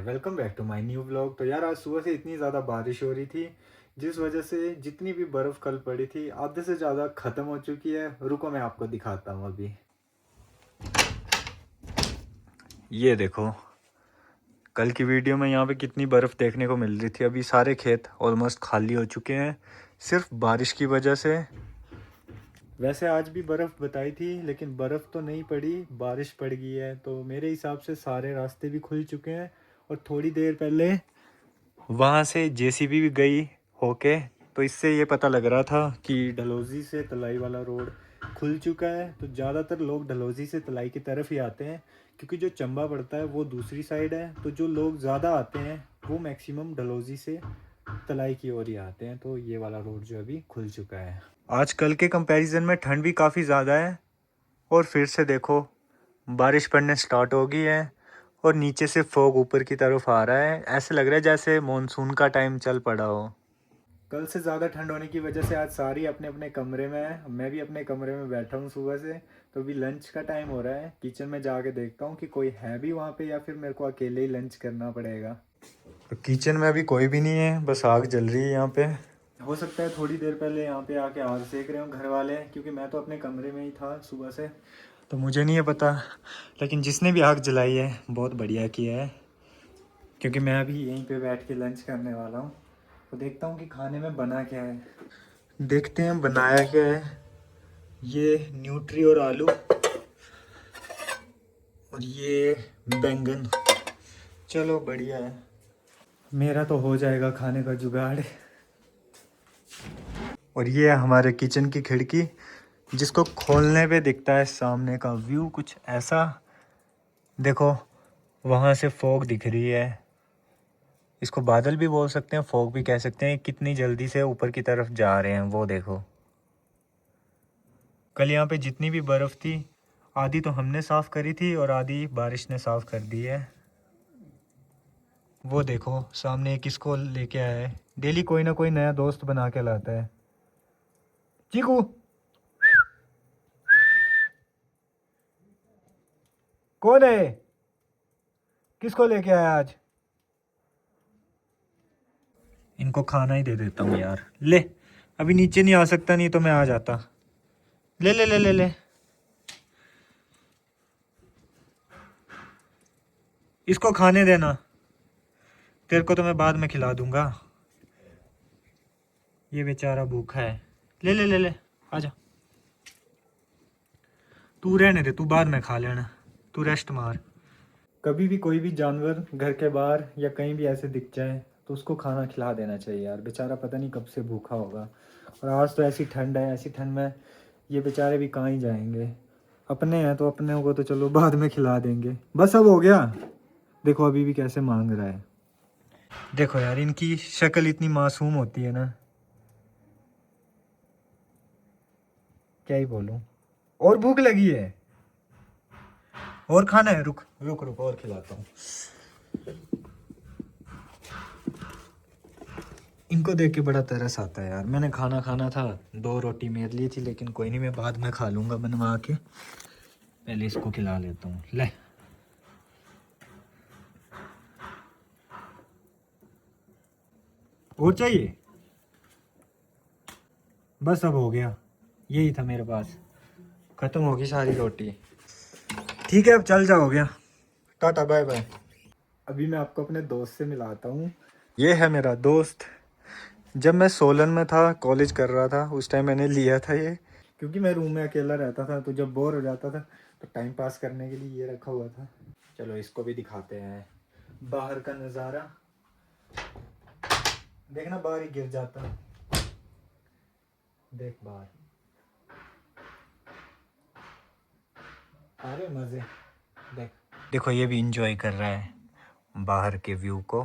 Welcome back to my new vlog. तो यार आज सुबह से इतनी ज़्यादा बारिश हो रही थी जिस वजह से जितनी भी बर्फ़ कल पड़ी थी आधे से ज़्यादा ख़त्म हो चुकी है। रुको मैं आपको दिखाता हूँ अभी। ये देखो, कल की वीडियो में यहाँ पे कितनी बर्फ़ देखने को मिल रही थी। अभी सारे खेत ऑलमोस्ट खाली हो चुके हैं सिर्फ बारिश की वजह से। वैसे आज भी बर्फ़ बताई थी लेकिन बर्फ़ तो नहीं पड़ी, बारिश पड़ गई है। तो मेरे हिसाब से सारे रास्ते भी खुल चुके हैं। और थोड़ी देर पहले वहाँ से जेसीबी भी गई होके, तो इससे ये पता लग रहा था कि डलहौजी से तलाई वाला रोड खुल चुका है। तो ज़्यादातर लोग डलहौजी से तलाई की तरफ ही आते हैं क्योंकि जो चंबा पड़ता है वो दूसरी साइड है। तो जो लोग ज़्यादा आते हैं वो मैक्सिमम डलहौजी से तलाई की ओर ही आते हैं। तो ये वाला रोड जो अभी खुल चुका है। आज कल के कंपैरिजन में ठंड भी काफ़ी ज़्यादा है और फिर से देखो बारिश पड़ने स्टार्ट हो गई है और नीचे से फॉग ऊपर की तरफ आ रहा है। ऐसे लग रहा है जैसे मॉनसून का टाइम चल पड़ा हो। कल से ज़्यादा ठंड होने की वजह से आज सारी अपने अपने कमरे में है। मैं भी अपने कमरे में बैठा हूँ सुबह से। तो अभी लंच का टाइम हो रहा है। किचन में जाके देखता हूँ कि कोई है भी वहाँ पे या फिर मेरे को अकेले ही लंच करना पड़ेगा। तो किचन में अभी कोई भी नहीं है, बस आग जल रही है यहाँ पे। हो सकता है थोड़ी देर पहले यहाँ पे आके आग सेक रहे हो घर वाले, क्योंकि मैं तो अपने कमरे में ही था सुबह से। तो मुझे नहीं है पता, लेकिन जिसने भी आग जलाई है बहुत बढ़िया किया है, क्योंकि मैं अभी यहीं पे बैठ के लंच करने वाला हूँ। तो देखता हूँ कि खाने में बना क्या है। देखते हैं बनाया क्या है। ये न्यूट्री और आलू और ये बैंगन। चलो बढ़िया है, मेरा तो हो जाएगा खाने का जुगाड़। और ये है हमारे किचन की खिड़की, जिसको खोलने पे दिखता है सामने का व्यू कुछ ऐसा। देखो वहाँ से फॉग दिख रही है। इसको बादल भी बोल सकते हैं, फॉग भी कह सकते हैं। कितनी जल्दी से ऊपर की तरफ जा रहे हैं वो देखो। कल यहाँ पे जितनी भी बर्फ़ थी आधी तो हमने साफ़ करी थी और आधी बारिश ने साफ़ कर दी है। वो देखो सामने किसको लेके आया है। डेली कोई ना कोई नया दोस्त बना के लाता है। चीकू, कौन है? किसको लेके आया आज? इनको खाना ही दे देता हूँ यार। ले, अभी नीचे नहीं आ सकता, नहीं तो मैं आ जाता। ले ले ले ले ले, इसको खाने देना। तेरे को तो मैं बाद में खिला दूंगा। ये बेचारा भूखा है। ले ले ले ले, आजा। तू रहने दे, तू बाद में खा लेना, तू रेस्ट मार। कभी भी कोई भी जानवर घर के बाहर या कहीं भी ऐसे दिख जाए तो उसको खाना खिला देना चाहिए यार। बेचारा पता नहीं कब से भूखा होगा। और आज तो ऐसी ठंड है, ऐसी ठंड में ये बेचारे भी कहाँ ही जाएंगे। अपने हैं तो अपने को तो चलो बाद में खिला देंगे। बस अब हो गया। देखो अभी भी कैसे मांग रहा है। देखो यार इनकी शक्ल इतनी मासूम होती है ना, क्या ही बोलूं। और भूख लगी है, और खाना है? रुक रुक रुक और खिलाता हूँ। इनको देख के बड़ा तरस आता है यार। मैंने खाना खाना था, 2 रोटी मेरे लिए थी, लेकिन कोई नहीं, मैं बाद में खा लूँगा बनवा के। पहले इसको खिला लेता हूँ। ले, और चाहिए? बस अब हो गया, यही था मेरे पास। ख़त्म होगी सारी रोटी। ठीक है अब चल जाओ, हो गया। Tata bye bye. अभी मैं आपको अपने दोस्त से मिलाता हूँ। ये है मेरा दोस्त। जब मैं सोलन में था, कॉलेज कर रहा था, उस टाइम मैंने लिया था ये, क्योंकि मैं रूम में अकेला रहता था। तो जब बोर हो जाता था तो टाइम पास करने के लिए ये रखा हुआ था। चलो इसको भी दिखाते हैं बाहर का नज़ारा। देखना बाहर ही गिर जाता। देख बाहर आ रहे मज़े। देख, देखो ये भी इंजॉय कर रहा है बाहर के व्यू को।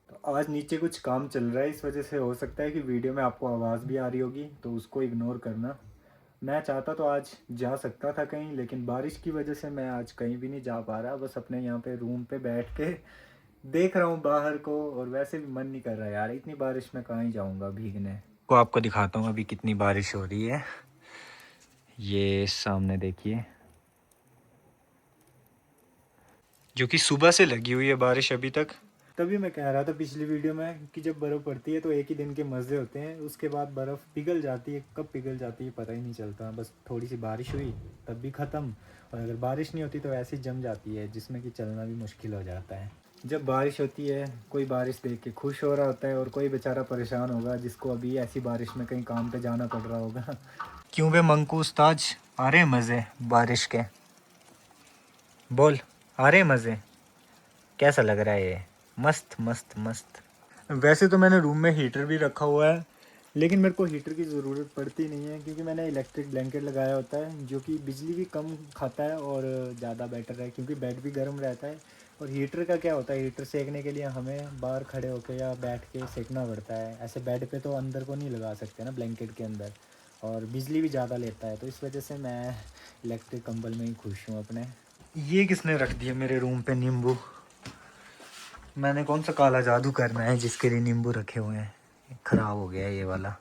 तो आज नीचे कुछ काम चल रहा है, इस वजह से हो सकता है कि वीडियो में आपको आवाज़ भी आ रही होगी, तो उसको इग्नोर करना। मैं चाहता तो आज जा सकता था कहीं, लेकिन बारिश की वजह से मैं आज कहीं भी नहीं जा पा रहा। बस अपने यहाँ पे रूम पे बैठ के देख रहा हूँ बाहर को। और वैसे भी मन नहीं कर रहा यार, इतनी बारिश में कहाँ ही जाऊँगा भीगने को। आपको दिखाता हूँ अभी कितनी बारिश हो रही है। ये सामने देखिए, जो कि सुबह से लगी हुई है बारिश अभी तक। तभी मैं कह रहा था पिछली वीडियो में कि जब बर्फ़ पड़ती है तो एक ही दिन के मज़े होते हैं, उसके बाद बर्फ़ पिघल जाती है। कब पिघल जाती है पता ही नहीं चलता, बस थोड़ी सी बारिश हुई तब भी ख़त्म, और अगर बारिश नहीं होती तो ऐसे ही जम जाती है, जिसमें कि चलना भी मुश्किल हो जाता है। जब बारिश होती है कोई बारिश देख के खुश हो रहा होता है, और कोई बेचारा परेशान होगा जिसको अभी ऐसी बारिश में कहीं काम पे जाना पड़ रहा होगा। क्यों बे मंकूस ताज, आ रहे मज़े बारिश के? बोल, आ रहे मज़े? कैसा लग रहा है ये? मस्त मस्त मस्त। वैसे तो मैंने रूम में हीटर भी रखा हुआ है, लेकिन मेरे को हीटर की ज़रूरत पड़ती नहीं है, क्योंकि मैंने इलेक्ट्रिक ब्लैंकेट लगाया होता है जो कि बिजली भी कम खाता है और ज़्यादा बेटर है, क्योंकि बेड भी गर्म रहता है। और हीटर का क्या होता है, हीटर सेकने के लिए हमें बाहर खड़े होकर या बैठ के सेकना पड़ता है, ऐसे बेड पे तो अंदर को नहीं लगा सकते ना ब्लैंकेट के अंदर, और बिजली भी ज़्यादा लेता है, तो इस वजह से मैं इलेक्ट्रिक कंबल में ही खुश हूँ अपने। ये किसने रख दिया मेरे रूम पे नींबू? मैंने कौन सा काला जादू करना है जिसके लिए नींबू रखे हुए हैं? ख़राब हो गया है ये वाला।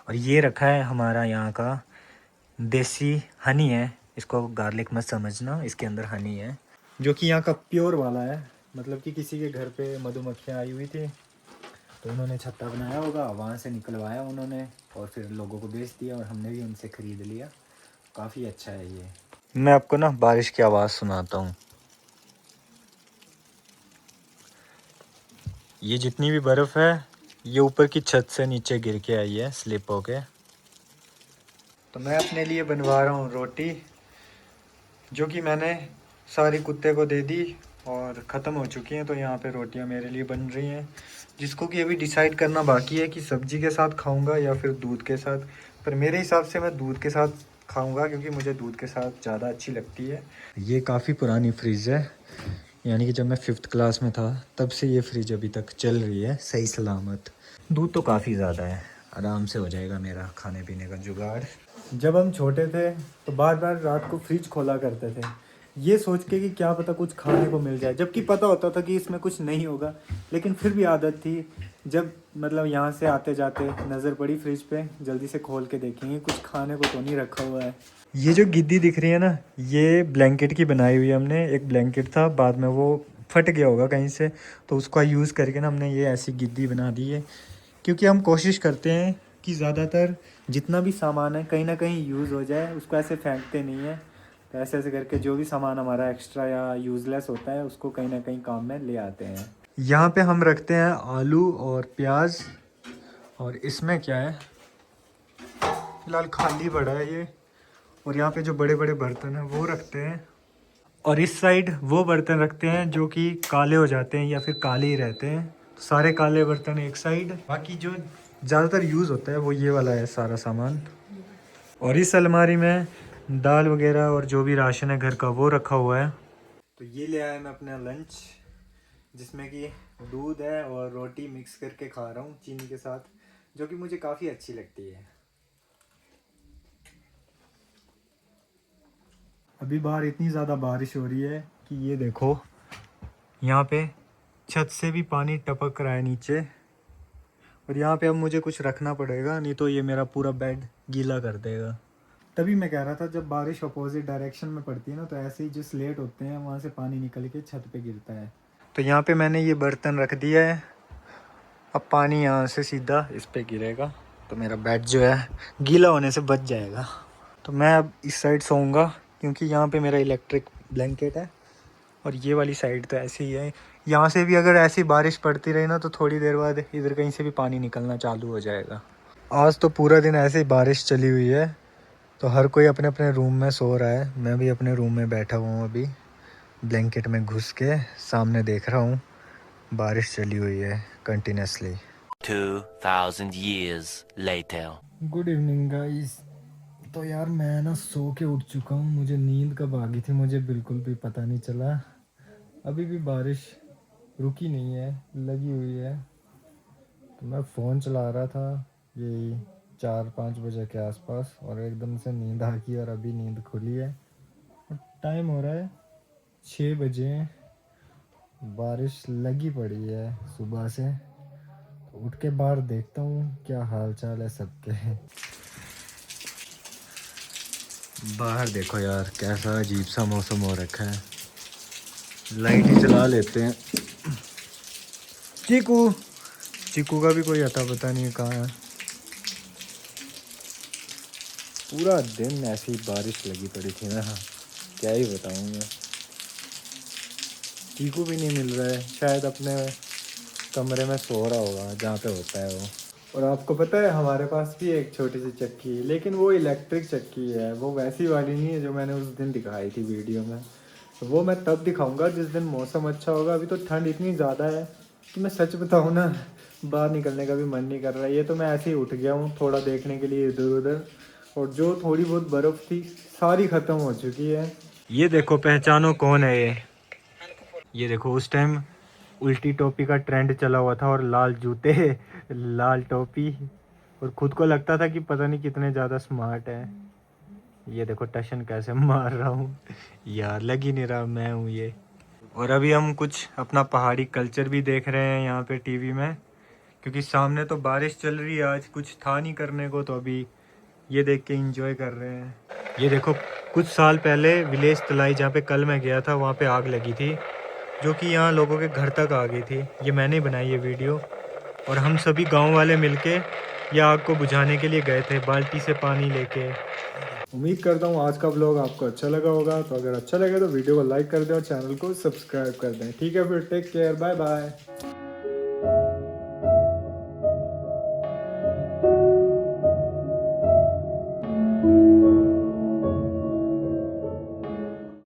और ये रखा है हमारा यहाँ का देसी हनी है, इसको गार्लिक मत समझना, इसके अंदर हनी है जो कि यहाँ का प्योर वाला है। मतलब कि किसी के घर पे मधुमक्खियाँ आई हुई थी तो उन्होंने छत्ता बनाया होगा, वहाँ से निकलवाया उन्होंने और फिर लोगों को बेच दिया, और हमने भी उनसे ख़रीद लिया। काफ़ी अच्छा है ये। मैं आपको ना बारिश की आवाज़ सुनाता हूँ। ये जितनी भी बर्फ़ है ये ऊपर की छत से नीचे गिर के आई है स्लिप होके। तो मैं अपने लिए बनवा रहा हूँ रोटी, जो कि मैंने सारी कुत्ते को दे दी और ख़त्म हो चुकी हैं, तो यहाँ पे रोटियाँ मेरे लिए बन रही हैं, जिसको कि अभी डिसाइड करना बाकी है कि सब्ज़ी के साथ खाऊंगा या फिर दूध के साथ। पर मेरे हिसाब से मैं दूध के साथ खाऊंगा, क्योंकि मुझे दूध के साथ ज़्यादा अच्छी लगती है। ये काफ़ी पुरानी फ्रिज है, यानी कि जब मैं 5th क्लास में था तब से ये फ्रिज अभी तक चल रही है सही सलामत। दूध तो काफ़ी ज़्यादा है, आराम से हो जाएगा मेरा खाने पीने का जुगाड़। जब हम छोटे थे तो बार बार रात को फ्रिज खोला करते थे, ये सोच के कि क्या पता कुछ खाने को मिल जाए, जबकि पता होता था कि इसमें कुछ नहीं होगा, लेकिन फिर भी आदत थी। जब मतलब यहाँ से आते जाते नज़र पड़ी फ्रिज पे, जल्दी से खोल के देखेंगे कुछ खाने को तो नहीं रखा हुआ है। ये जो गिद्दी दिख रही है ना, ये ब्लैंकेट की बनाई हुई है हमने। एक ब्लैंकेट था, बाद में वो फट गया होगा कहीं से, तो उसका यूज़ करके ना हमने ये ऐसी गिद्दी बना दी है, क्योंकि हम कोशिश करते हैं कि ज़्यादातर जितना भी सामान है कहीं ना कहीं यूज़ हो जाए, उसको ऐसे फेंकते नहीं है। तो ऐसे ऐसे करके जो भी सामान हमारा एक्स्ट्रा या यूज़लेस होता है उसको कहीं ना कहीं काम में ले आते हैं। यहाँ पे हम रखते हैं आलू और प्याज, और इसमें क्या है फिलहाल खाली पड़ा है ये। और यहाँ पे जो बड़े बड़े बर्तन हैं वो रखते हैं, और इस साइड वो बर्तन रखते हैं जो कि काले हो जाते हैं या फिर काले ही रहते हैं। तो सारे काले बर्तन एक साइड, बाकी जो ज़्यादातर यूज़ होता है वो ये वाला है सारा सामान। और इस अलमारी में दाल वगैरह और जो भी राशन है घर का वो रखा हुआ है। तो ये ले आया मैं अपना लंच, जिसमें कि दूध है और रोटी मिक्स करके खा रहा हूँ चीनी के साथ, जो कि मुझे काफ़ी अच्छी लगती है। अभी बाहर इतनी ज़्यादा बारिश हो रही है कि ये देखो, यहाँ पे छत से भी पानी टपक रहा है नीचे, और यहाँ पे अब मुझे कुछ रखना पड़ेगा, नहीं तो ये मेरा पूरा बेड गीला कर देगा। तभी मैं कह रहा था जब बारिश अपोजिट डायरेक्शन में पड़ती है ना, तो ऐसे ही जो स्लेट होते हैं वहाँ से पानी निकल के छत पे गिरता है। तो यहाँ पे मैंने ये बर्तन रख दिया है, अब पानी यहाँ से सीधा इस पे गिरेगा, तो मेरा बेड जो है गीला होने से बच जाएगा। तो मैं अब इस साइड सोऊंगा, क्योंकि यहाँ पे मेरा इलेक्ट्रिक ब्लैंकेट है, और ये वाली साइड तो ऐसे ही है। यहाँ से भी अगर ऐसी बारिश पड़ती रही ना, तो थोड़ी देर बाद इधर कहीं से भी पानी निकलना चालू हो जाएगा। आज तो पूरा दिन ऐसे ही बारिश चली हुई है, तो हर कोई अपने अपने रूम में सो रहा है। मैं भी अपने रूम में बैठा हुआ हूँ, अभी ब्लैंकेट में घुस के सामने देख रहा हूँ, बारिश चली हुई है continuously. 2000 years later. Good evening guys. तो यार मैं ना सो के उठ चुका हूँ, मुझे नींद कब आ गई थी मुझे बिल्कुल भी पता नहीं चला। अभी भी बारिश रुकी नहीं है, लगी हुई है। तो मैं फ़ोन चला रहा था यही 4-5 बजे के आसपास, और एकदम से नींद आ गई, और अभी नींद खुली है। टाइम हो रहा है 6 बजे, बारिश लगी पड़ी है सुबह से। तो उठ के बाहर देखता हूँ क्या हाल चाल है सबके। बाहर देखो यार कैसा अजीब सा मौसम हो रखा है। लाइट ही चला लेते हैं। चीकू का भी कोई अता पता नहीं है कहाँ है। पूरा दिन ऐसी बारिश लगी पड़ी थी ना, क्या ही बताऊँ मैं। चीकू भी नहीं मिल रहा है, शायद अपने कमरे में सो रहा होगा जहाँ पे होता है वो। और आपको पता है हमारे पास भी एक छोटी सी चक्की है, लेकिन वो इलेक्ट्रिक चक्की है, वो वैसी वाली नहीं है जो मैंने उस दिन दिखाई थी वीडियो में। वो मैं तब दिखाऊंगा जिस दिन मौसम अच्छा होगा। अभी तो ठंड इतनी ज़्यादा है कि मैं सच बताऊँ ना, बाहर निकलने का भी मन नहीं कर रहा है। ये तो मैं ऐसे ही उठ गया हूँ थोड़ा देखने के लिए इधर उधर, और जो थोड़ी बहुत बर्फ़ थी सारी ख़त्म हो चुकी है। ये देखो, पहचानो कौन है ये देखो, उस टाइम उल्टी टोपी का ट्रेंड चला हुआ था और लाल जूते लाल टोपी, और खुद को लगता था कि पता नहीं कितने ज़्यादा स्मार्ट है। ये देखो टशन कैसे मार रहा हूँ यार, लग ही नहीं रहा मैं हूँ ये। और अभी हम कुछ अपना पहाड़ी कल्चर भी देख रहे हैं यहाँ पे टीवी में, क्योंकि सामने तो बारिश चल रही है, आज कुछ था नहीं करने को, तो अभी ये देख के एंजॉय कर रहे हैं। ये देखो, कुछ साल पहले विलेज तलाई जहाँ पे कल मैं गया था वहाँ पे आग लगी थी, जो कि यहाँ लोगों के घर तक आ गई थी। ये मैंने बनाई ये वीडियो, और हम सभी गांव वाले मिलके ये आग को बुझाने के लिए गए थे बाल्टी से पानी लेके। उम्मीद करता हूँ आज का व्लॉग आपको अच्छा लगा होगा। तो अगर अच्छा लगे तो वीडियो को लाइक कर दें और चैनल को सब्सक्राइब कर दें। ठीक है, फिर टेक केयर, बाय बाय।